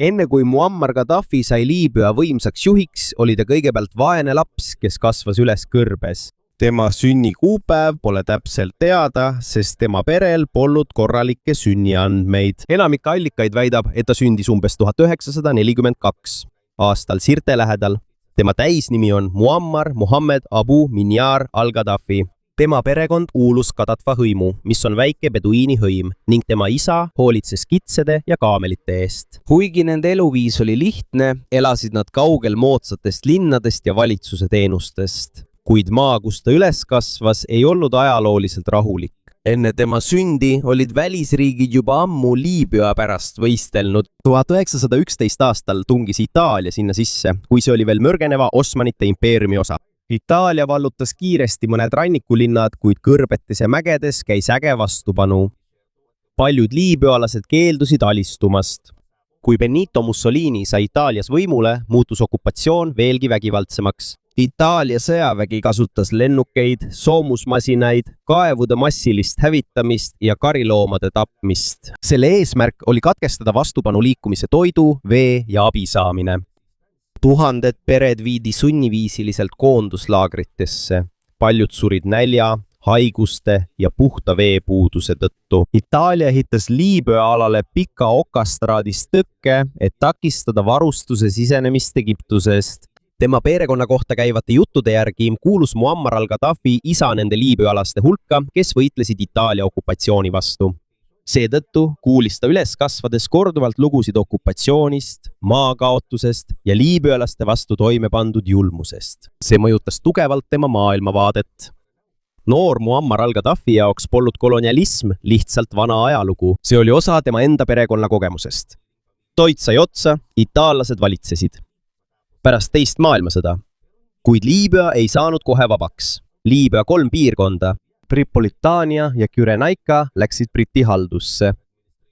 Enne kui Muammar Gaddafi sai Liibüa võimsaks juhiks, oli ta kõigepealt vaene laps, kes kasvas üles kõrbes. Tema sünnikuupäev pole täpselt teada, sest tema perel polnud korralikke sünniandmeid. Enamik allikaid väidab, et ta sündis umbes 1942 aastal Sirte lähedal. Tema täisnimi on Muammar Mohammed Abu Minjar al-Gaddafi. Tema perekond kuulus Gadatfa hõimu, mis on väike beduiini hõim, ning tema isa hoolitses kitsede ja kaamelite eest. Kuigi nende eluviis oli lihtne, elasid nad kaugel moodsatest linnadest ja valitsuse teenustest. Kuid maa, kus ta üles kasvas, ei olnud ajalooliselt rahulik. Enne tema sündi olid välisriigid juba ammu Liibüa pärast võistelnud. 1911 aastal tungis Itaalia sinna sisse, kui see oli veel mürgeneva Osmanite impeeriumi osa. Itaalia vallutas kiiresti mõned rannikulinnad, kuid kõrbetes ja mägedes käis äge vastupanu. Paljud liibüalased keeldusid alistumast. Kui Benito Mussolini sai Itaalias võimule, muutus okupatsioon veelgi vägivaldsemaks. Itaalia sõjavägi kasutas lennukeid, soomusmasinaid, kaevude massilist hävitamist ja kariloomade tapmist. Selle eesmärk oli katkestada vastupanu liikumise toidu, vee ja abi saamine. Tuhanded pered viidi sunniviisiliselt koonduslaagritesse. Paljud surid nälja, haiguste ja puhta veepuuduse tõttu. Itaalia ehitas Liibüa alale pika okastraadist tõkke, et takistada varustuse sisenemist Egiptusest. Tema perekonna kohta käivate juttude järgi kuulus Muammar al-Gaddafi isa nende liibüalaste hulka, kes võitlesid Itaalia okupatsiooni vastu. Seetõttu kuulis ta üles kasvades korduvalt lugusid okupatsioonist, maakaotusest ja liibüalaste vastu toime pandud julmusest. See mõjutas tugevalt tema maailmavaadet. Noor Muammar al-Gaddafi jaoks polnud kolonialism lihtsalt vana ajalugu. See oli osa tema enda perekonna kogemusest. Toit sai otsa, itaallased valitsesid. Pärast teist maailmasõda. Kuid Liibüa ei saanud kohe vabaks. Liibüa 3 piirkonda, Tripolitania ja Kürenaika, läksid Briti haldusse.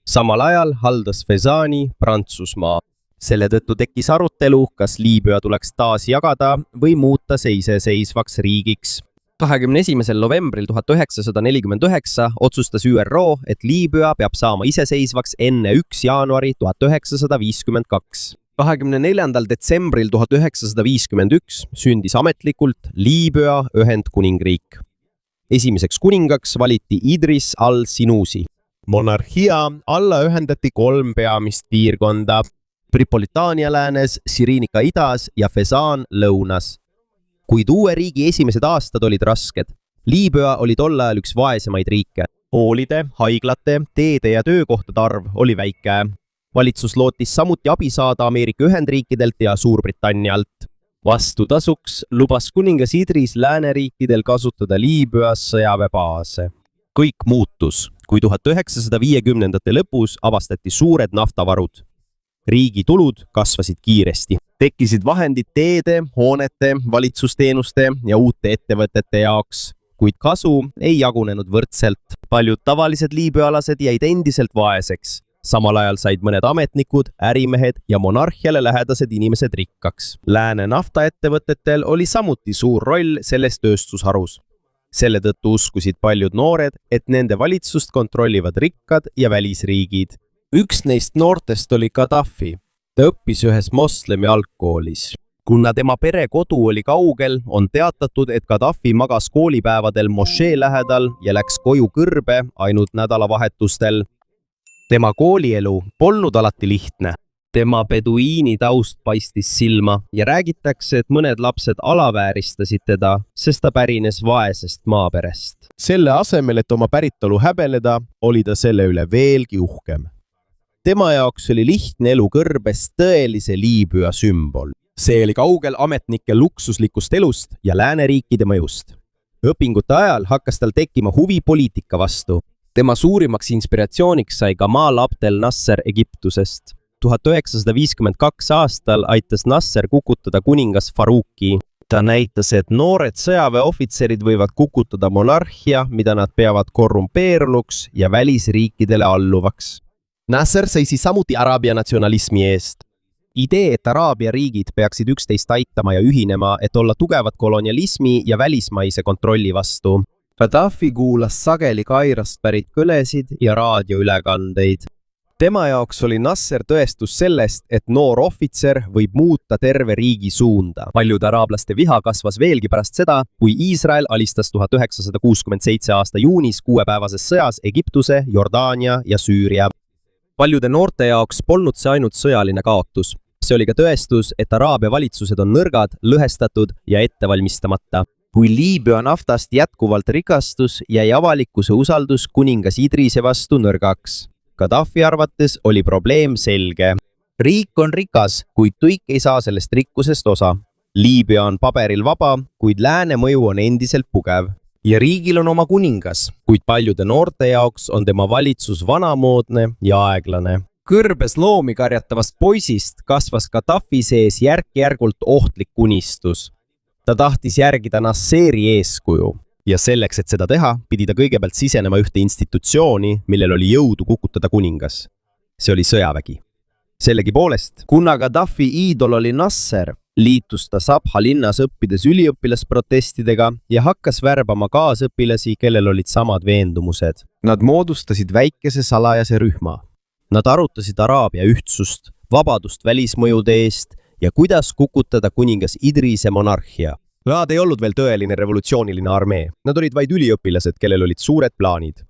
Samal ajal haldas Fezzani Prantsusmaa. Selle tõttu tekkis arutelu, kas Liibüa tuleks taas jagada või muuta see iseseisvaks riigiks. 21. novembril 1949 otsustas ÜRO, et Liibüa peab saama iseseisvaks enne 1. jaanuari 1952. 24. detsembril 1951 sündis ametlikult Liibüa Ühendkuningriik. Esimeseks kuningaks valiti Idris al-Sinusi. Monarhia alla ühendati 3 peamist piirkonda. Tripolitania läänes, Sirinika idas ja Fezzan lõunas. Kuid uue riigi esimesed aastad olid rasked. Liibüa oli tol ajal üks vaesemaid riike. Koolide, haiglate, teede ja töökohtade arv oli väike. Valitsus lootis samuti abi saada Ameerika Ühendriikidelt ja Suurbritannialt. Vastutasuks lubas kuningas Idris lääneriikidel kasutada Liibüas sõjaväebaase. Kõik muutus, kui 1950ndate lõpus avastati suured naftavarud. Riigi tulud kasvasid kiiresti. Tekkisid vahendid teede, hoonete, valitsusteenuste ja uute ettevõtete jaoks, kuid kasu ei jagunenud võrdselt. Paljud tavalised liibüalased jäid endiselt vaeseks. Samal ajal said mõned ametnikud, ärimehed ja monarhiale lähedased inimesed rikkaks. Lääne naftaettevõtetel oli samuti suur roll selles tööstusharus. Selle tõttu uskusid paljud noored, et nende valitsust kontrollivad rikkad ja välisriigid. Üks neist noortest oli Gaddafi. Ta õppis ühes moslemi algkoolis. Kuna tema pere kodu oli kaugel, on teatatud, et Gaddafi magas koolipäevadel mošee lähedal ja läks koju kõrbe ainult nädalavahetustel. Tema koolielu polnud alati lihtne. Tema beduiini taust paistis silma ja räägitakse, et mõned lapsed alavääristasid teda, sest ta pärines vaesest maaperest. Selle asemel, et oma päritolu häbeneda, oli ta selle üle veelgi uhkem. Tema jaoks oli lihtne elu kõrbes tõelise Liibüa sümbol. See oli kaugel ametnike luksuslikust elust ja lääneriikide mõjust. Õpingute ajal hakkas tal tekkima huvi poliitika vastu. Tema suurimaks inspiratsiooniks sai Gamal Abdel Nasser Egiptusest. 1952 aastal aitas Nasser kukutada kuningas Faruqi. Ta näitas, et noored sõjaväeohvitserid võivad kukutada monarhia, mida nad peavad korrumpeerunuks ja välisriikidele alluvaks. Nasser seisi samuti araabia natsionalismi eest. Idee, et araabia riigid peaksid üksteist aitama ja ühinema, et olla tugevad kolonialismi ja välismaise kontrolli vastu. Gaddafi kuulas sageli Kairost pärit kõlesid ja raadioülekandeid. tema jaoks oli Nasser tõestus sellest, et noor ohvitser võib muuta terve riigi suunda. Paljude araablaste viha kasvas veelgi pärast seda, kui Iisrael alistas 1967 aasta juunis 6-päevases sõjas Egiptuse, Jordaania ja Süüria. Paljude noorte jaoks polnud see ainult sõjaline kaotus. See oli ka tõestus, et Araabia valitsused on nõrgad, lõhestatud ja ettevalmistamata. Kui Liibüa naftast jätkuvalt rikastus, jäi avalikkuse usaldus kuningas Idrise vastu nõrgaks. Gaddafi arvates oli probleem selge. Riik on rikas, kuid kõik ei saa sellest rikkusest osa. Liibüa on paberil vaba, kuid lääne mõju on endiselt tugev. Ja riigil on oma kuningas, kuid paljude noorte jaoks on tema valitsus vanamoodne ja aeglane. Kõrbes loomi karjatavast poisist kasvas Gaddafi sees järk-järgult ohtlik unistus. Ta tahtis järgida Nasseri eeskuju. Ja selleks, et seda teha, pidi ta kõigepealt sisenema ühte institutsiooni, millel oli jõudu kukutada kuningas. See oli sõjavägi. Sellegipoolest, kuna Gaddafi iidol oli Nasser, liitus ta Sabha linnas õppides üliõpilasprotestidega ja hakkas värbama kaasõpilasi, kellel olid samad veendumused. Nad moodustasid väikese salajase rühma. Nad arutasid Araabia ühtsust, vabadust välismõjude eest ja kuidas kukutada kuningas Idrise monarhia. Nad ei olnud veel tõeline revolutsiooniline armee. Nad olid vaid üliõpilased, kellel olid suured plaanid.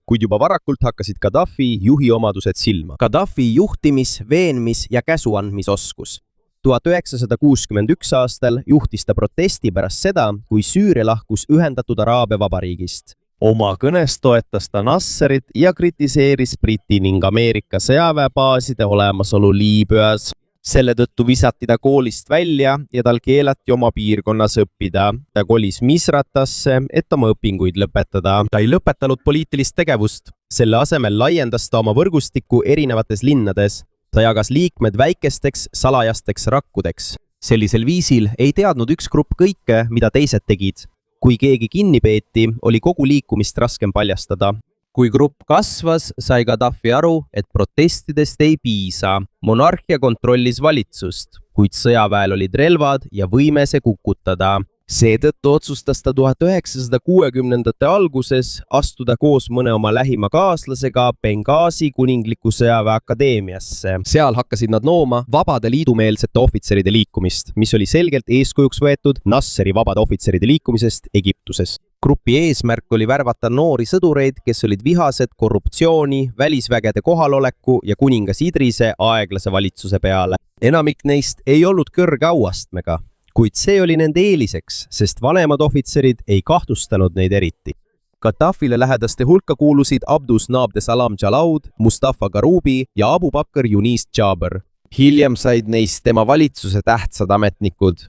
Kuid juba varakult hakkasid Gaddafi juhi omadused silma. Gaddafi juhtimis-, veenmis- ja käsuandmisoskus. 1961 aastal juhtis ta protesti pärast seda, kui Süüria lahkus ühendatud Araabia vabariigist. Oma kõnes toetas ta Nasserit ja kritiseeris Briti ning Ameerika sõjaväebaaside olemasolu Liibüas. Selle tõttu visati ta koolist välja ja tal keelati oma piirkonnas õppida. Ta kolis Misratasse, et oma õpinguid lõpetada. Ta ei lõpetanud poliitilist tegevust. Selle asemel laiendas ta oma võrgustikku erinevates linnades. Ta jagas liikmed väikesteks salajasteks rakkudeks. Sellisel viisil ei teadnud üks grupp kõike, mida teised tegid. Kui keegi kinni peeti, oli kogu liikumist raskem paljastada. Kui grupp kasvas, sai Gaddafi aru, et protestidest ei piisa. Monarhia kontrollis valitsust, kuid sõjaväel olid relvad ja võime see kukutada. Seetõttu otsustas ta 1960ndate alguses astuda koos mõne oma lähima kaaslasega Benghazi kuningliku sõjaväeakadeemiasse. Seal hakkasid nad looma vabade liidumeelsete ohvitseride liikumist, mis oli selgelt eeskujuks võetud Nasseri vabade ohvitseride liikumisest Egiptuses. Grupi eesmärk oli värvata noori sõdureid, kes olid vihased korruptsiooni, välisvägede kohaloleku ja kuningas Idrise aeglase valitsuse peale. Enamik neist ei olnud kõrge auastmega, kuid see oli nende eeliseks, sest vanemad ohvitserid ei kahtlustanud neid eriti. Gaddafile lähedaste hulka kuulusid Abdus Nabde Salam Jalaud, Mustafa Garubi ja Abu Bakr Yunis Jaber. Hiljem said neist tema valitsuse tähtsad ametnikud.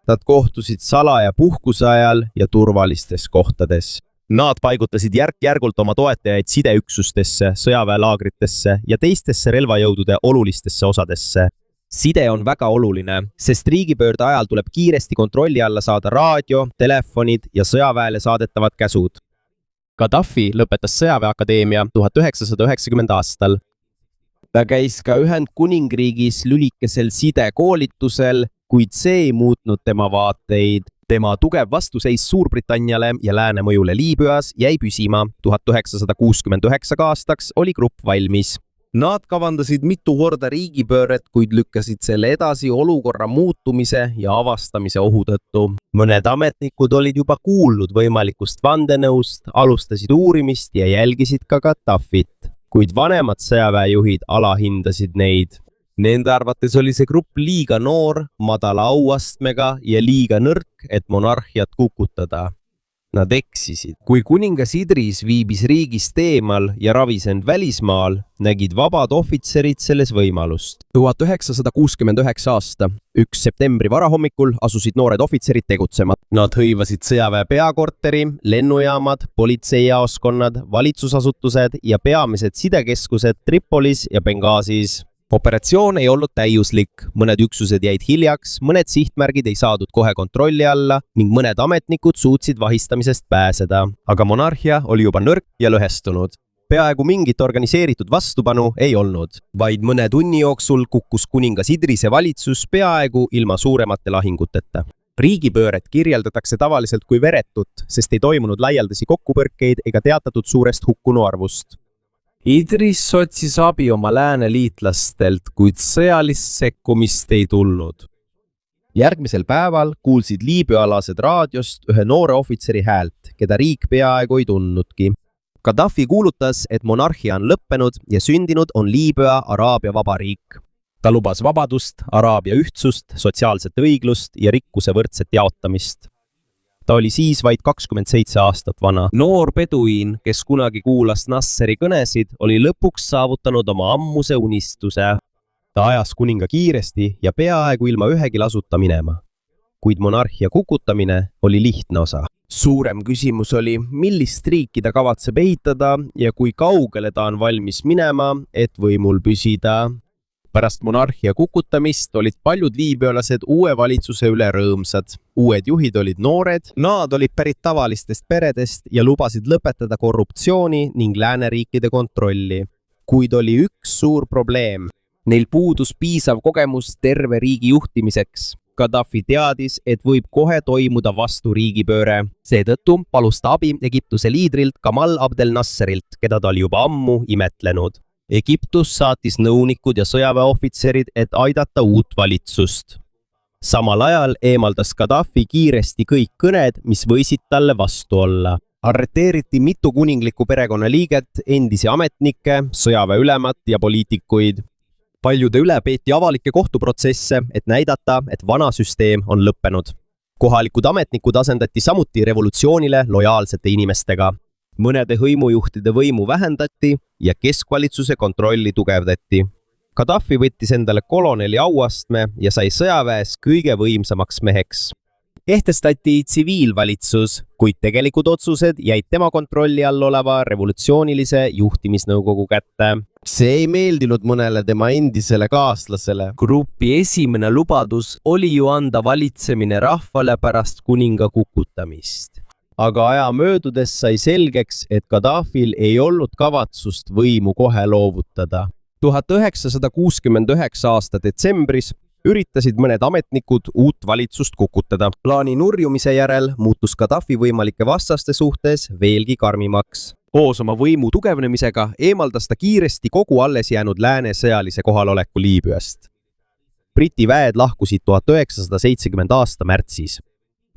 Nad kohtusid salaja puhkuse ajal ja turvalistes kohtades. Nad paigutasid järk-järgult oma toetajaid sideüksustesse, sõjaväelaagritesse ja teistesse relvajõudude olulistesse osadesse. Side on väga oluline, sest riigipöörde ajal tuleb kiiresti kontrolli alla saada raadio, telefonid ja sõjaväele saadetavad käsud. Gaddafi lõpetas sõjaväeakadeemia 1990 aastal. Ta käis ka Ühendkuningriigis lülikesel sidekoolitusel, kuid see ei muutnud tema vaateid. Tema tugev vastuseis Suurbritanniale ja lääne mõjule Liibüas jäi püsima. 1969 aastaks oli grupp valmis. Nad kavandasid mitu korda riigipööret, kuid lükkasid selle edasi olukorra muutumise ja avastamise ohu tõttu. Mõned ametnikud olid juba kuulnud võimalikust vandenõust, alustasid uurimist ja jälgisid ka Gaddafit, kuid vanemad sõjaväejuhid alahindasid neid. Nende arvates oli see grupp liiga noor, madala auastmega ja liiga nõrk, et monarhiat kukutada. Nad eksisid. Kui kuningas Idris viibis riigist eemal ja ravis end välismaal, nägid vabad ohvitserid selles võimalust. 1969 aasta, 1. septembri varahommikul asusid noored ohvitserid tegutsema. Nad hõivasid sõjaväe peakorteri, lennujaamad, politseijaoskonnad, valitsusasutused ja peamised sidekeskused Tripolis ja Benghazis. Operatsioon ei olnud täiuslik, mõned üksused jäid hiljaks, mõned sihtmärgid ei saadud kohe kontrolli alla ning mõned ametnikud suutsid vahistamisest pääseda. Aga monarhia oli juba nõrk ja lõhestunud. Peaaegu mingit organiseeritud vastupanu ei olnud. Vaid mõne tunni jooksul kukkus kuningas Idrise valitsus peaaegu ilma suuremate lahinguteta. Riigipööret kirjeldatakse tavaliselt kui veretut, sest ei toimunud laialdasi kokkupõrkeid ega teatatud suurest hukkunu arvust. Idris otsis abi oma lääneliitlastelt, kuid sõjalist sekkumist ei tulnud. Järgmisel päeval kuulsid liibüalased raadiost ühe noore ohvitseri häält, keda riik peaaegu ei tundnudki. Gaddafi kuulutas, et monarhia on lõppenud ja sündinud on Liibüa Araabia vabariik. Ta lubas vabadust, Araabia ühtsust, sotsiaalset õiglust ja rikkuse võrdset jaotamist. Ta oli siis vaid 27 aastat vana. Noor peduiin, kes kunagi kuulas Nasseri kõnesid, oli lõpuks saavutanud oma ammuse unistuse. Ta ajas kuninga kiiresti ja peaaegu ilma ühegi lasuta minema. Kuid monarhia kukutamine oli lihtne osa. Suurem küsimus oli, millist riiki ta kavatseb ehitada ja kui kaugele ta on valmis minema, et võimul püsida. Pärast monarhia kukutamist olid paljud liibüalased uue valitsuse üle rõõmsad. Uued juhid olid noored, nad olid pärit tavalistest peredest ja lubasid lõpetada korruptsiooni ning lääneriikide kontrolli. Kuid oli üks suur probleem. Neil puudus piisav kogemus terve riigi juhtimiseks. Gaddafi teadis, et võib kohe toimuda vastu riigipööre. Seetõttu palus ta abi Egiptuse liidrilt Gamal Abdel Nasserilt, keda ta oli juba ammu imetlenud. Egiptus saatis nõunikud ja sõjaväeohvitserid, et aidata uut valitsust. Samal ajal eemaldas Gaddafi kiiresti kõik kõned, mis võisid talle vastu olla. Arreteeriti mitu kuninglikku perekonnaliiget, endisi ametnikke, sõjaväeülemat ja poliitikuid. Paljude üle peeti avalikke kohtuprotsesse, et näidata, et vana süsteem on lõppenud. Kohalikud ametnikud asendati samuti revolutsioonile lojaalsete inimestega. Mõnede hõimujuhtide võimu vähendati ja keskvalitsuse kontrolli tugevdati. Gaddafi võttis endale koloneli auastme ja sai sõjaväes kõige võimsamaks meheks. Kehtestati tsiviilvalitsus, kuid tegelikud otsused jäid tema kontrolli all oleva revolutsioonilise juhtimisnõukogu kätte. See ei meeldinud mõnele tema endisele kaaslasele. Grupi esimene lubadus oli ju anda valitsemine rahvale pärast kuninga kukutamist. Aga aja möödudes sai selgeks, et Gaddafil ei olnud kavatsust võimu kohe loovutada. 1969 aasta detsembris üritasid mõned ametnikud uut valitsust kukutada. Plaani nurjumise järel muutus Gaddafi võimalike vastaste suhtes veelgi karmimaks. Koos oma võimu tugevnemisega eemaldas ta kiiresti kogu alles jäänud lääne sõjalise kohaloleku Liibüast. Briti väed lahkusid 1970 aasta märtsis.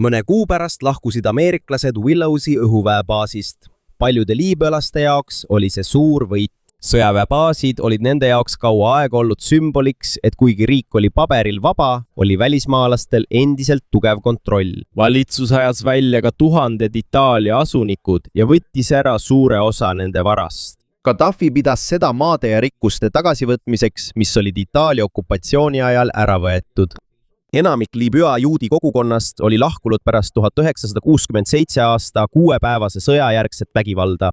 Mõne kuu pärast lahkusid ameeriklased Willowsi õhuväebaasist. Paljude liibüalaste jaoks oli see suur võit. Sõjaväebaasid olid nende jaoks kaua aega olnud sümboliks, et kuigi riik oli paberil vaba, oli välismaalastel endiselt tugev kontroll. Valitsus ajas välja ka tuhanded Itaalia asunikud ja võttis ära suure osa nende varast. Gaddafi pidas seda maade ja rikkuste tagasivõtmiseks, mis olid Itaalia okupatsiooni ajal ära võetud. Enamik Liibüa juudi kogukonnast oli lahkunud pärast 1967 aasta 6-päevase sõjajärgset vägivalda.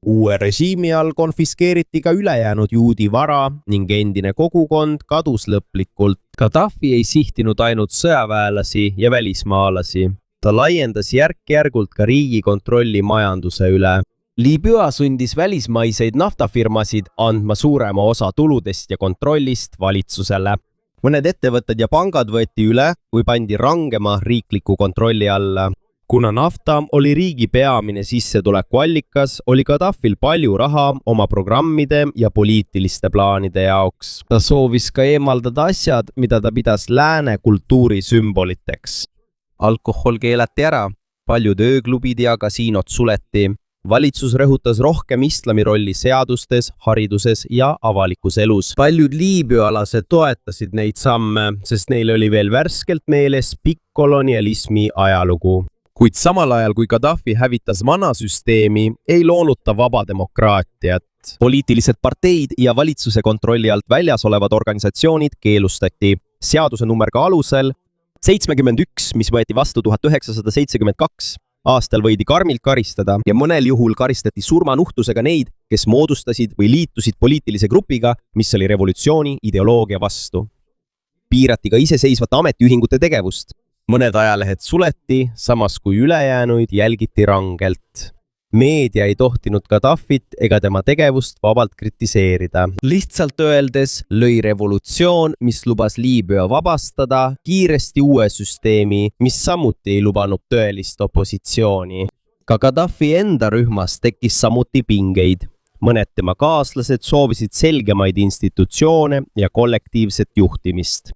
Uue režiimi all konfiskeeriti ka ülejäänud juudi vara ning endine kogukond kadus lõplikult. Gaddafi ei sihtinud ainult sõjaväelasi ja välismaalasi. Ta laiendas järk-järgult ka riigi kontrolli majanduse üle. Liibüa sundis välismaiseid naftafirmasid andma suurema osa tuludest ja kontrollist valitsusele. Mõned ettevõtted ja pangad võeti üle või pandi rangema riikliku kontrolli alla. Kuna nafta oli riigi peamine sissetulekuallikas, oli Gaddafil palju raha oma programmide ja poliitiliste plaanide jaoks. Ta soovis ka eemaldada asjad, mida ta pidas lääne kultuuri sümboliteks. Alkohol keelati ära, paljud ööklubid ja kasiinod suleti. Valitsus rõhutas rohkem islami rolli seadustes, hariduses ja avalikus elus. Paljud liibüalased toetasid neid samme, sest neil oli veel värskelt meeles pikk kolonialismi ajalugu. Kuid samal ajal, kui Gaddafi hävitas vana süsteemi, ei loonud ta vaba demokraatiat. Poliitilised parteid ja valitsuse kontrolli alt väljas olevad organisatsioonid keelustati. Seaduse nummerga alusel 71, mis võeti vastu 1972, aastal võidi karmilt karistada ja mõnel juhul karistati surmanuhtusega neid, kes moodustasid või liitusid poliitilise grupiga, mis oli revolutsiooni ideoloogia vastu. Piirati ka iseseisvate ametiühingute tegevust. Mõned ajalehed suleti, samas kui ülejäänuid jälgiti rangelt. Meedia ei tohtinud Gaddafit ega tema tegevust vabalt kritiseerida. Lihtsalt öeldes lõi revolutsioon, mis lubas Liibüa vabastada, kiiresti uue süsteemi, mis samuti ei lubanud tõelist opositsiooni. Ka Gaddafi enda rühmas tekkis samuti pingeid. mõned tema kaaslased soovisid selgemaid institutsioone ja kollektiivset juhtimist.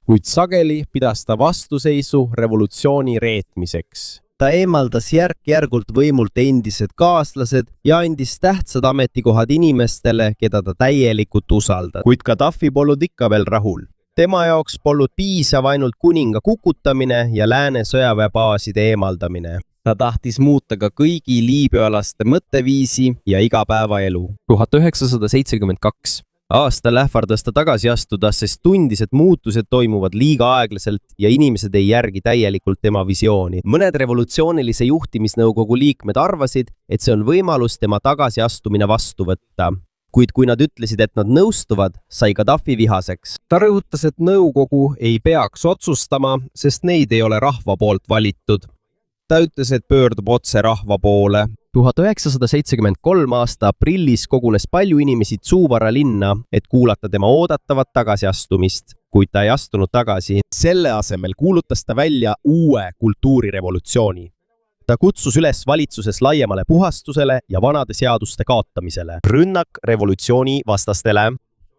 Kuid sageli pidas ta vastuseisu revolutsiooni reetmiseks. Ta eemaldas järk-järgult võimult endised kaaslased ja andis tähtsad ametikohad inimestele, keda ta täielikult usaldas. Kuid Gaddafi polnud ikka veel rahul. Tema jaoks polnud piisav ainult kuninga kukutamine ja lääne sõjaväebaaside eemaldamine. Ta tahtis muuta ka kõigi liibüalaste mõtteviisi ja igapäevaelu. 1972. Aastal ähvardas ta tagasi astuda, sest tundis, et muutused toimuvad liiga aeglaselt ja inimesed ei järgi täielikult tema visiooni. Mõned revolutsioonilise juhtimisnõukogu liikmed arvasid, et see on võimalus tema tagasiastumine vastu võtta. Kuid kui nad ütlesid, et nad nõustuvad, sai Gaddafi vihaseks. Ta rõhutas, et nõukogu ei peaks otsustama, sest neid ei ole rahva poolt valitud. Ta ütles, et pöördub otse rahva poole. 1973. aasta aprillis kogunes palju inimesi Tsuvara linna, et kuulata tema oodatavat tagasiastumist, kuid ta ei astunud tagasi. Selle asemel kuulutas ta välja uue kultuurirevolutsiooni. Ta kutsus üles valitsuses laiemale puhastusele ja vanade seaduste kaotamisele. Rünnak revolutsiooni vastastele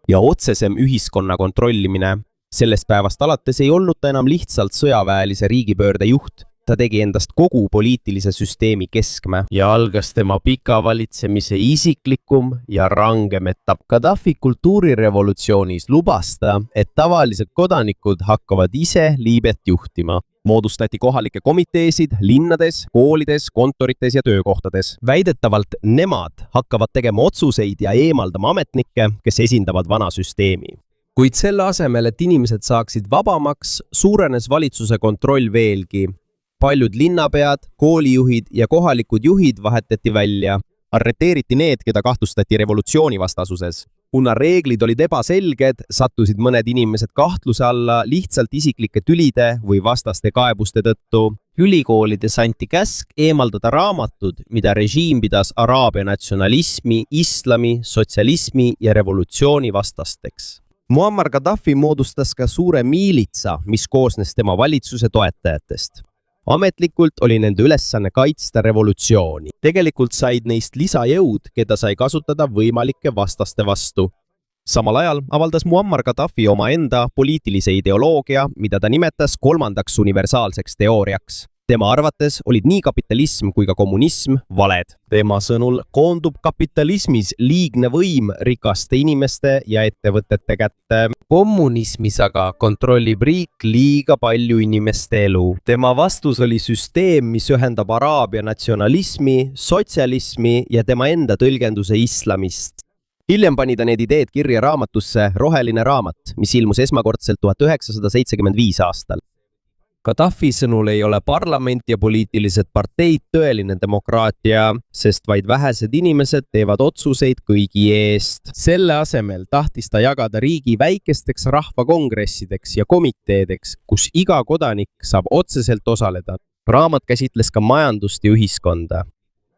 ja otsesem ühiskonna kontrollimine. Sellest päevast alates ei olnud ta enam lihtsalt sõjaväelise riigipöörde juht. Ta tegi endast kogu poliitilise süsteemi keskme ja algas tema pika valitsemise isiklikum ja rangem etapp. Gaddafi kultuurirevolutsioonis lubas ta, et tavalised kodanikud hakkavad ise Liibüat juhtima. Moodustati kohalikke komiteesid linnades, koolides, kontorites ja töökohtades. Väidetavalt nemad hakkavad tegema otsuseid ja eemaldama ametnikke, kes esindavad vana süsteemi. Kuid selle asemel, et inimesed saaksid vabamaks, suurenes valitsuse kontroll veelgi. Paljud linnapead, koolijuhid ja kohalikud juhid vahetati välja. Arreteeriti need, keda kahtlustati revolutsiooni vastasuses. Kuna reeglid olid ebaselged, sattusid mõned inimesed kahtluse alla lihtsalt isiklike tülide või vastaste kaebuste tõttu. Ülikoolides anti käsk eemaldada raamatud, mida režiim pidas araabia natsionalismi, islami, sotsialismi ja revolutsiooni vastasteks. Muammar Gaddafi moodustas ka suure miilitsa, mis koosnes tema valitsuse toetajatest. Ametlikult oli nende ülesanne kaitsta revolutsiooni. Tegelikult said neist lisajõud, keda sai kasutada võimalike vastaste vastu. Samal ajal avaldas Muammar Gaddafi omaenda poliitilise ideoloogia, mida ta nimetas 3. universaalseks teooriaks. Tema arvates olid nii kapitalism kui ka kommunism valed. Tema sõnul koondub kapitalismis liigne võim rikaste inimeste ja ettevõtete kätte. Kommunismis aga kontrollib riik liiga palju inimeste elu. Tema vastus oli süsteem, mis ühendab araabia natsionalismi, sotsialismi ja tema enda tõlgenduse islamist. Hiljem pani ta need ideed kirja raamatusse Roheline raamat, mis ilmus esmakordselt 1975. aastal. Gaddafi sõnul ei ole parlament ja poliitilised parteid tõeline demokraatia, sest vaid vähesed inimesed teevad otsuseid kõigi eest. Selle asemel tahtis ta jagada riigi väikesteks rahvakongressideks ja komiteedeks, kus iga kodanik saab otseselt osaleda. Raamat käsitles ka majandust ja ühiskonda.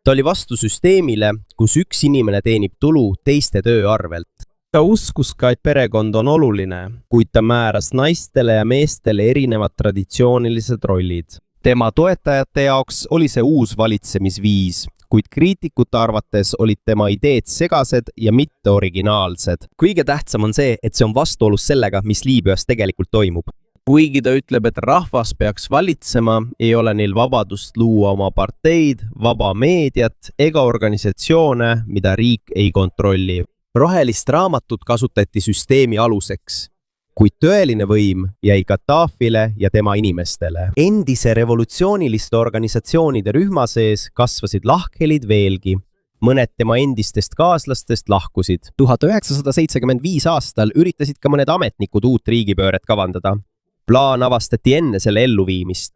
Ta oli vastu süsteemile, kus üks inimene teenib tulu teiste töö arvelt. Ta uskus ka, et perekond on oluline, kuid ta määras naistele ja meestele erinevad traditsioonilised rollid. Tema toetajate jaoks oli see uus valitsemisviis, kuid kriitikute arvates olid tema ideed segased ja mitte originaalsed. Kõige tähtsam on see, et see on vastuolus sellega, mis Liibüas tegelikult toimub. Kuigi ta ütleb, et rahvas peaks valitsema, ei ole neil vabadust luua oma parteid, vaba meediat ega organisatsioone, mida riik ei kontrolli. Rohelist raamatut kasutati süsteemi aluseks, kuid tõeline võim jäi Gaddafile ja tema inimestele. Endise revolutsiooniliste organisatsioonide rühma sees kasvasid lahkhelid veelgi. Mõned tema endistest kaaslastest lahkusid. 1975. aastal üritasid ka mõned ametnikud uut riigipööret kavandada. Plaan avastati enne selle elluviimist.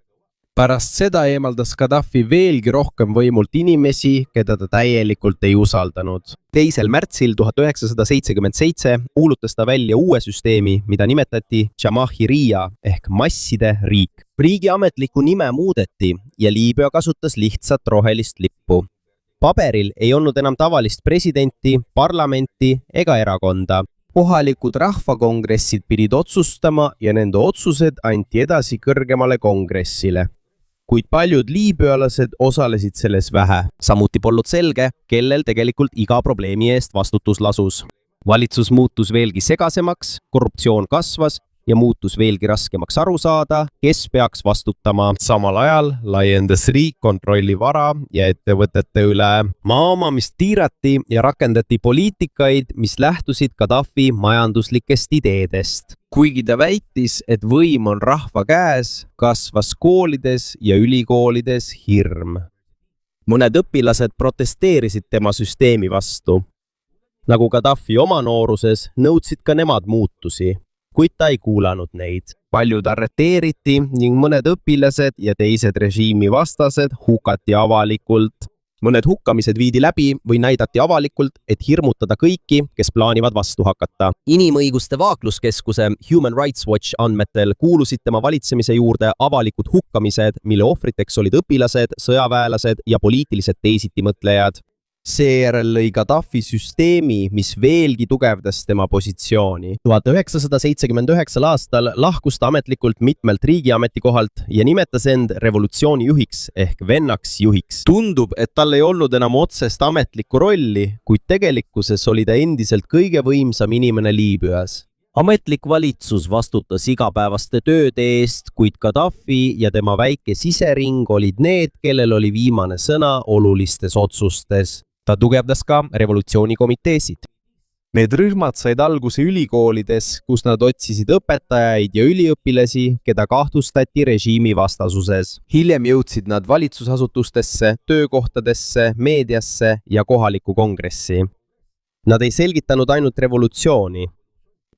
Pärast seda eemaldas Gaddafi veelgi rohkem võimult inimesi, keda ta täielikult ei usaldanud. 2. märtsil 1977 kuulutas ta välja uue süsteemi, mida nimetati Jamahiriya ehk masside riik. Riigi ametlikku nime muudeti ja Liibüa kasutas lihtsat rohelist lippu. Paberil ei olnud enam tavalist presidenti, parlamenti ega erakonda. Kohalikud rahvakongressid pidid otsustama ja nende otsused anti edasi kõrgemale kongressile. kuid paljud liibüalased osalesid selles vähe. samuti polnud selge, kellel tegelikult iga probleemi eest vastutus lasus. Valitsus muutus veelgi segasemaks, korruptsioon kasvas ja muutus veelgi raskemaks aru saada, kes peaks vastutama. Samal ajal laiendas riik kontrolli vara ja ettevõtete üle. Maa omamist piirati ja rakendati poliitikaid, mis lähtusid Gaddafi majanduslikest ideedest. Kuigi ta väitis, et võim on rahva käes, kasvas koolides ja ülikoolides hirm. Mõned õpilased protesteerisid tema süsteemi vastu. Nagu Gaddafi oma nooruses, nõudsid ka nemad muutusi, kuid ta ei kuulanud neid. Paljud arreteeriti ning mõned õpilased ja teised režiimi vastased hukati avalikult. Mõned hukkamised viidi läbi või näidati avalikult, et hirmutada kõiki, kes plaanivad vastu hakata. Inimõiguste vaakluskeskuse Human Rights Watch andmetel kuulusid tema valitsemise juurde avalikud hukkamised, mille ohvriteks olid õpilased, sõjaväelased ja poliitilised teisitimõtlejad. Seejärel lõi Gaddafi süsteemi, mis veelgi tugevdas tema positsiooni. 1979 aastal lahkus ta ametlikult mitmelt riigiametikohalt ja nimetas end revolutsiooni juhiks ehk vennaks juhiks. Tundub, et tal ei olnud enam otsest ametlikku rolli, kuid tegelikkuses oli ta endiselt kõige võimsam inimene Liibüas. Ametlik valitsus vastutas igapäevaste tööde eest, kuid Gaddafi ja tema väike sisering olid need, kellel oli viimane sõna olulistes otsustes. Ta tugevdas ka revolutsioonikomiteesid. Need rühmad said alguse ülikoolides, kus nad otsisid õpetajaid ja üliõpilasi, keda kahtlustati režiimi vastasuses. Hiljem jõudsid nad valitsusasutustesse, töökohtadesse, meediasse ja kohalikku kongressi. Nad ei selgitanud ainult revolutsiooni.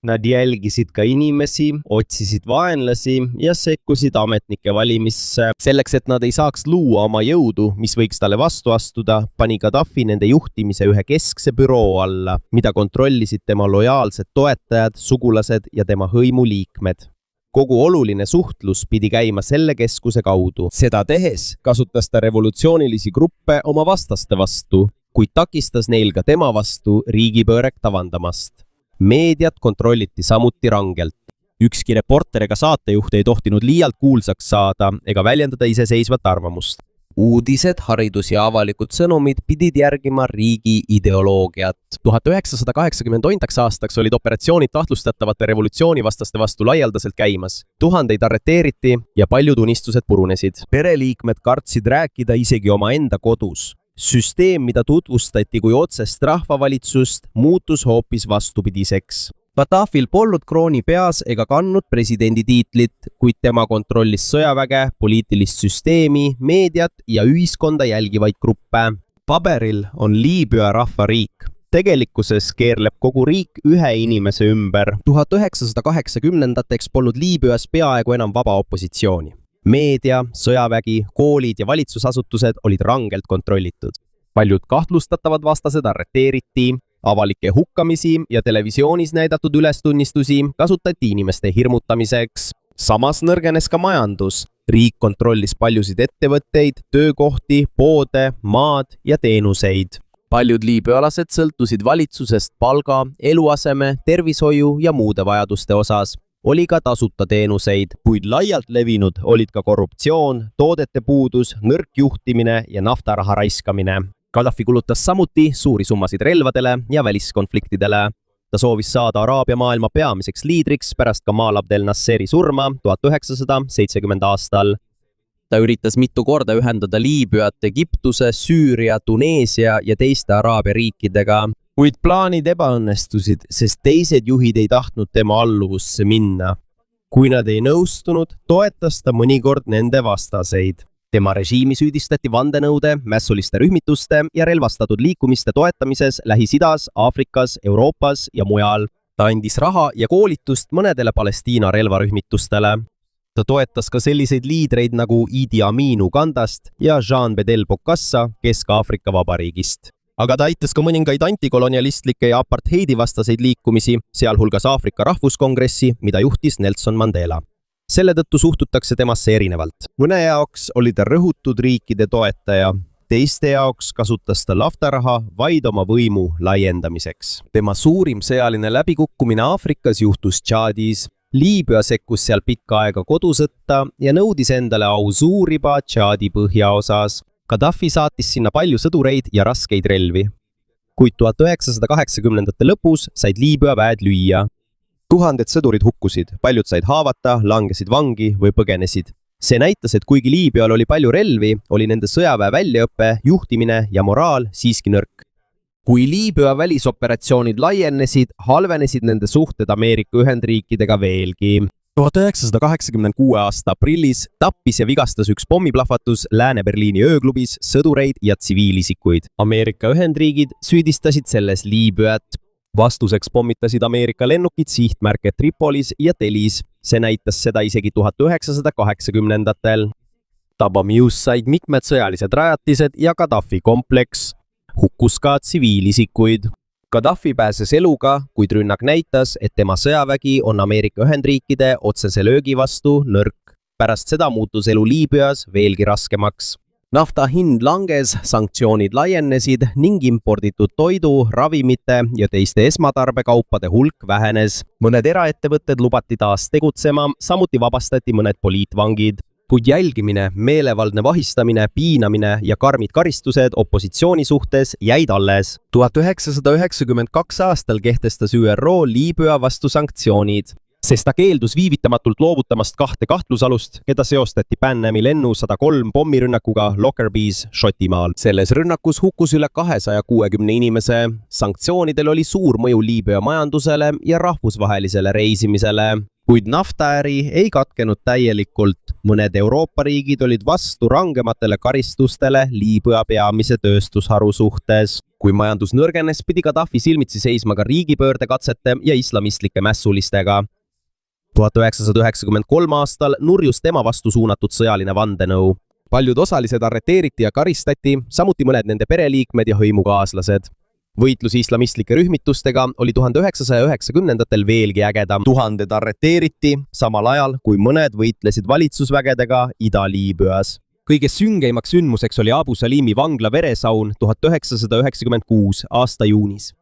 Nad jälgisid ka inimesi, otsisid vaenlasi ja sekkusid ametnike valimisse. Selleks, et nad ei saaks luua oma jõudu, mis võiks talle vastu astuda, pani Gaddafi nende juhtimise ühe keskse büroo alla, mida kontrollisid tema lojaalsed toetajad, sugulased ja tema hõimuliikmed. Kogu oluline suhtlus pidi käima selle keskuse kaudu. Seda tehes kasutas ta revolutsioonilisi gruppe oma vastaste vastu, kuid takistas neil ka tema vastu riigipööret kavandamast. Meediat kontrolliti samuti rangelt. Ükski reporter ega saatejuht ei tohtinud liialt kuulsaks saada ega väljendada iseseisvat arvamust. Uudised, haridus ja avalikud sõnumid pidid järgima riigi ideoloogiat. 1980 aastaks olid operatsioonid kahtlustatavate revolutsioonivastaste vastu laialdaselt käimas. Tuhandeid arreteeriti ja paljud unistused purunesid. Pereliikmed kartsid rääkida isegi oma enda kodus. Süsteem, mida tutvustati kui otsest rahvavalitsust, muutus hoopis vastupidiseks. Gaddafil polnud krooni peas ega kandnud presidendi tiitlit, kuid tema kontrollis sõjaväge, poliitilist süsteemi, meediat ja ühiskonda jälgivaid gruppe. Paberil on Liibüa rahvariik. Tegelikkuses keerleb kogu riik ühe inimese ümber. 1980-ndateks polnud Liibüas peaaegu enam vaba opositsiooni. Meedia, sõjavägi, koolid ja valitsusasutused olid rangelt kontrollitud. Paljud kahtlustatavad vastased arreteeriti, avalikke hukkamisi ja televisioonis näidatud ülestunnistusi kasutati inimeste hirmutamiseks. Samas nõrgenes ka majandus. Riik kontrollis paljusid ettevõtteid, töökohti, poode, maad ja teenuseid. Paljud liibüalased sõltusid valitsusest palga, eluaseme, tervishoiu ja muude vajaduste osas. Oli ka tasuta teenuseid, kuid laialt levinud olid ka korruptsioon, toodete puudus, nõrk juhtimine ja naftaraha raiskamine. Gaddafi kulutas samuti suuri summasid relvadele ja väliskonfliktidele. Ta soovis saada Araabia maailma peamiseks liidriks pärast Gamal Abdel Nasseri surma 1970 aastal. Ta üritas mitu korda ühendada Liibüat Egiptuse, Süüria, Tuneesia ja teiste Araabia riikidega. Kuid plaanid ebaõnnestusid, sest teised juhid ei tahtnud tema alluvusse minna. Kui nad ei nõustunud, toetas ta mõnikord nende vastaseid. Tema režiimi süüdistati vandenõude, mässuliste rühmituste ja relvastatud liikumiste toetamises Lähis-Idas, Aafrikas, Euroopas ja mujal. Ta andis raha ja koolitust mõnedele Palestiina relvarühmitustele. Ta toetas ka selliseid liidreid nagu Idi Amin Ugandast ja Jean Bedel Bokassa Kesk-Aafrika Vabariigist. Aga ta aitas ka mõningaid antikolonialistlikke ja apartheidi vastaseid liikumisi, sealhulgas Aafrika Rahvuskongressi, mida juhtis Nelson Mandela. Selle tõttu suhtutakse temasse erinevalt. Mõne jaoks oli ta rõhutud riikide toetaja, teiste jaoks kasutas ta naftaraha vaid oma võimu laiendamiseks. Tema suurim sõjaline läbikukkumine Aafrikas juhtus Tšaadis. Liibüa sekkus seal pikka aega kodusõtta ja nõudis endale au Suuriba Tšaadi põhjaosas. Gaddafi saatis sinna palju sõdureid ja raskeid relvi. Kuid 1980-ndate lõpus said Liibüa väed lüüa. Tuhanded sõdurid hukkusid, paljud said haavata, langesid vangi või põgenesid. See näitas, et kuigi Liibüal oli palju relvi, oli nende sõjaväe väljaõpe, juhtimine ja moraal siiski nõrk. Kui Liibüa välisoperatsioonid laienesid, halvenesid nende suhted Ameerika Ühendriikidega veelgi. 1986 aasta aprillis tappis ja vigastas üks pommiplahvatus Lääne-Berliini ööklubis sõdureid ja tsiviilisikuid. Ameerika Ühendriigid süüdistasid selles Liibüat. Vastuseks pommitasid Ameerika lennukid sihtmärke Tripolis ja Telis. See näitas seda isegi 1980-ndatel. Tabamius said mitmed sõjalised rajatised ja Gaddafi kompleks. Hukkus ka tsiviilisikuid. Gaddafi pääses eluga, kuid rünnak näitas, et tema sõjavägi on Ameerika Ühendriikide otsese löögi vastu nõrk. Pärast seda muutus elu Liibüas veelgi raskemaks. Nafta hind langes, sanktsioonid laienesid ning imporditud toidu, ravimite ja teiste esmatarbekaupade hulk vähenes. Mõned eraettevõtted lubati taas tegutsema, samuti vabastati mõned poliitvangid. Kuid jälgimine, meelevaldne vahistamine, piinamine ja karmid karistused opositsiooni suhtes jäid alles. 1992 aastal kehtestas ÜRO Liibüa vastu sanktsioonid, sest ta keeldus viivitamatult loovutamast 2 kahtlusalust, keda seostati Pan Ami lennu 103 pommirünnakuga Lockerbies, Šotimaal. Selles rünnakus hukkus üle 260 inimese. Sanktsioonidel oli suur mõju Liibüa majandusele ja rahvusvahelisele reisimisele. Kuid naftaäri ei katkenud täielikult. Mõned Euroopa riigid olid vastu rangematele karistustele Liibüa peamise tööstusharu suhtes. Kui majandus nõrgenes, pidi Gaddafi silmitsi seisma ka riigipöördekatsete ja islamistlike mässulistega. 1993 aastal nurjus tema vastu suunatud sõjaline vandenõu. Paljud osalised arreteeriti ja karistati, samuti mõned nende pereliikmed ja hõimukaaslased. Võitlus islamistlike rühmitustega oli 1990-ndatel veelgi ägedam. Tuhanded arreteeriti, samal ajal kui mõned võitlesid valitsusvägedega Ida-Liibüas. Kõige süngeimaks sündmuseks oli Abu Salimi vangla veresaun 1996 aasta juunis.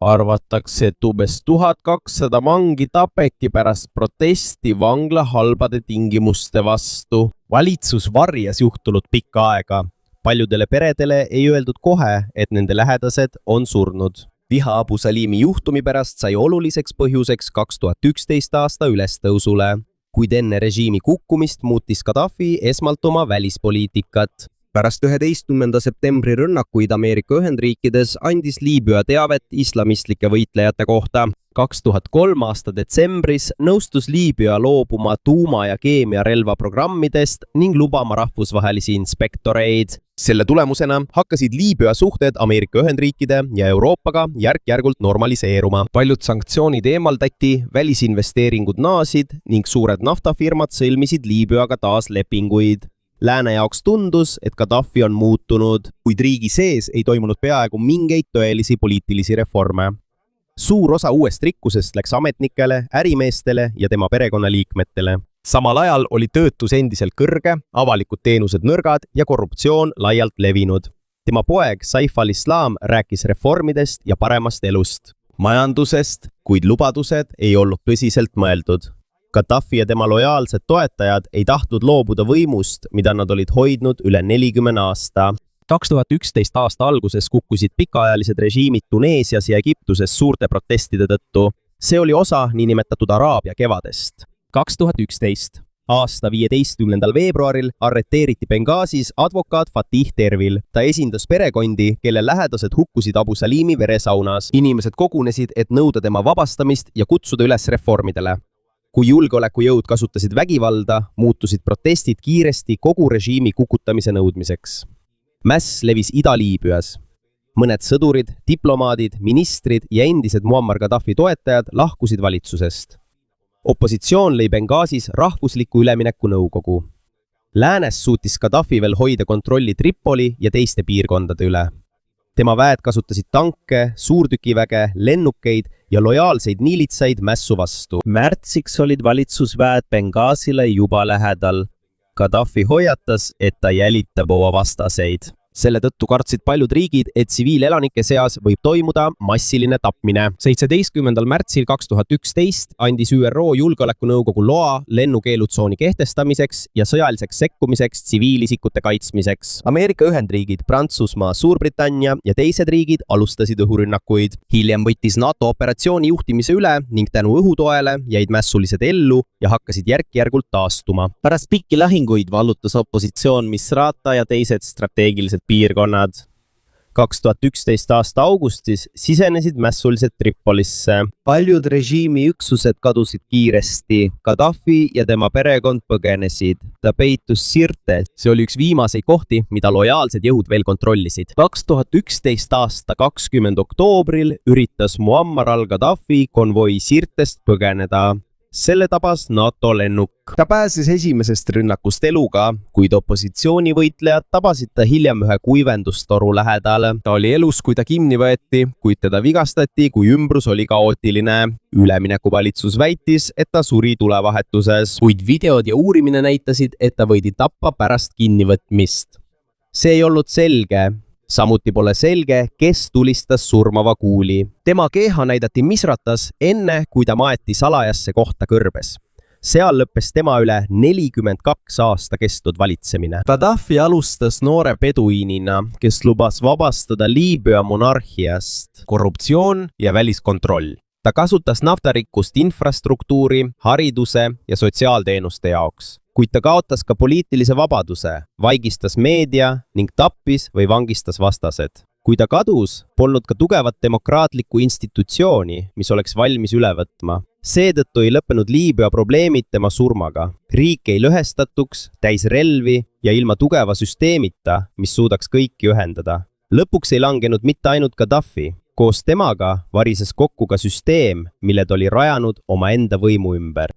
Arvatakse, et umbes 1200 vangi tapeti pärast protesti vangla halbade tingimuste vastu. Valitsus varjas juhtunut pikka aega. Paljudele peredele ei öeldud kohe, et nende lähedased on surnud. Viha Abu Salimi juhtumi pärast sai oluliseks põhjuseks 2011 aasta ülestõusule, kuid enne režiimi kukkumist muutis Gaddafi esmalt oma välispoliitikat. Pärast 11. septembri rünnakuid Ameerika Ühendriikides andis Liibüa teavet islamistlike võitlejate kohta. 2003 aasta detsembris nõustus Liibüa loobuma tuuma- ja keemiarelvaprogrammidest ning lubama rahvusvahelisi inspektoreid. Selle tulemusena hakkasid Liibüa suhted Ameerika Ühendriikide ja Euroopaga järk-järgult normaliseeruma. Paljud sanktsioonid eemaldati, välisinvesteeringud naasid ning suured naftafirmad sõlmisid Liibüaga taas lepinguid. Lääne jaoks tundus, et Gaddafi on muutunud, kuid riigi sees ei toimunud peaaegu mingeid tõelisi poliitilisi reforme. Suur osa uuest rikkusest läks ametnikele, ärimeestele ja tema perekonnaliikmetele. Samal ajal oli töötus endiselt kõrge, avalikud teenused nõrgad ja korruptsioon laialt levinud. Tema poeg Saif al-Islam rääkis reformidest ja paremast elust, majandusest, kuid lubadused ei olnud tõsiselt mõeldud. Gaddafi ja tema lojaalsed toetajad ei tahtnud loobuda võimust, mida nad olid hoidnud üle 40 aasta. 2011 aasta alguses kukkusid pikaajalised režiimid Tuneesias ja Egiptuses suurte protestide tõttu. See oli osa niinimetatud Araabia kevadest. 2011 aasta 15. veebruaril arreteeriti Benghazis advokaat Fatih Tervil. Ta esindas perekondi, kelle lähedased hukkusid Abu Salimi veresaunas. Inimesed kogunesid, et nõuda tema vabastamist ja kutsuda üles reformidele. Kui julgeolekujõud kasutasid vägivalda, muutusid protestid kiiresti kogu režiimi kukutamise nõudmiseks. Mäss levis Ida-Liibüas. Mõned sõdurid, diplomaadid, ministrid ja endised Muammar Gaddafi toetajad lahkusid valitsusest. Opositsioon lõi Benghazis rahvusliku ülemineku nõukogu. Läänes suutis Gaddafi veel hoida kontrolli Tripoli ja teiste piirkondade üle. Tema väed kasutasid tanke, suurtükiväge, lennukeid ja lojaalseid miilitsaid mässu vastu. Märtsiks olid valitsusväed Benghazile juba lähedal. Gaddafi hoiatas, et ta jälitab oma vastaseid. selle tõttu kartsid paljud riigid, et tsiviilelanike seas võib toimuda massiline tapmine. 17. märtsil 2011 andis ÜRO Julgeolekunõukogu loa lennukeelutsooni kehtestamiseks ja sõjaliseks sekkumiseks tsiviilisikute kaitsmiseks. Ameerika Ühendriigid, Prantsusmaa, Suurbritannia ja teised riigid alustasid õhurünnakuid. Hiljem võttis NATO operatsiooni juhtimise üle ning tänu õhutoele jäid mässulised ellu ja hakkasid järk-järgult taastuma. Pärast pikki lahinguid vallutas opositsioon Misrata ja teised strateegilised piirkonnad. 2011 aasta augustis sisenesid mässulised Tripolisse. Paljud režiimi üksused kadusid kiiresti. Gaddafi ja tema perekond põgenesid. Ta peitus Sirtes. See oli üks viimaseid kohti, mida lojaalsed jõud veel kontrollisid. 2011 aasta 20. oktoobril üritas Muammar al-Gaddafi konvoi Sirtest põgeneda. Selle tabas NATO lennuk. Ta pääses esimesest rünnakust eluga, kuid opositsioonivõitlejad tabasid ta hiljem ühe kuivendustoru lähedal. Ta oli elus, kui ta kinni võeti, kuid teda vigastati, kui ümbrus oli kaootiline. Üleminekuvalitsus väitis, et ta suri tulevahetuses, kuid videod ja uurimine näitasid, et ta võidi tappa pärast kinnivõtmist. See ei olnud selge. Samuti pole selge, kes tulistas surmava kuuli. Tema keha näidati Misratas enne, kui ta maeti salajasse kohta kõrbes. Seal lõppes tema üle 42 aasta kestnud valitsemine. Gaddafi alustas noore peduiinina, kes lubas vabastada Liibüa monarhiast, korruptsioon ja väliskontroll. Ta kasutas naftarikkust infrastruktuuri, hariduse ja sotsiaalteenuste jaoks. Kuid ta kaotas ka poliitilise vabaduse, vaigistas meedia ning tappis või vangistas vastased. Kui ta kadus, polnud ka tugevat demokraatlikku institutsiooni, mis oleks valmis üle võtma. Seetõttu ei lõppenud Liibüa probleemid tema surmaga. Riik ei lõhestatuks, täis relvi ja ilma tugeva süsteemita, mis suudaks kõiki ühendada. Lõpuks ei langenud mitte ainult Gaddafi. Koos temaga varises kokku ka süsteem, mille ta oli rajanud omaenda võimu ümber.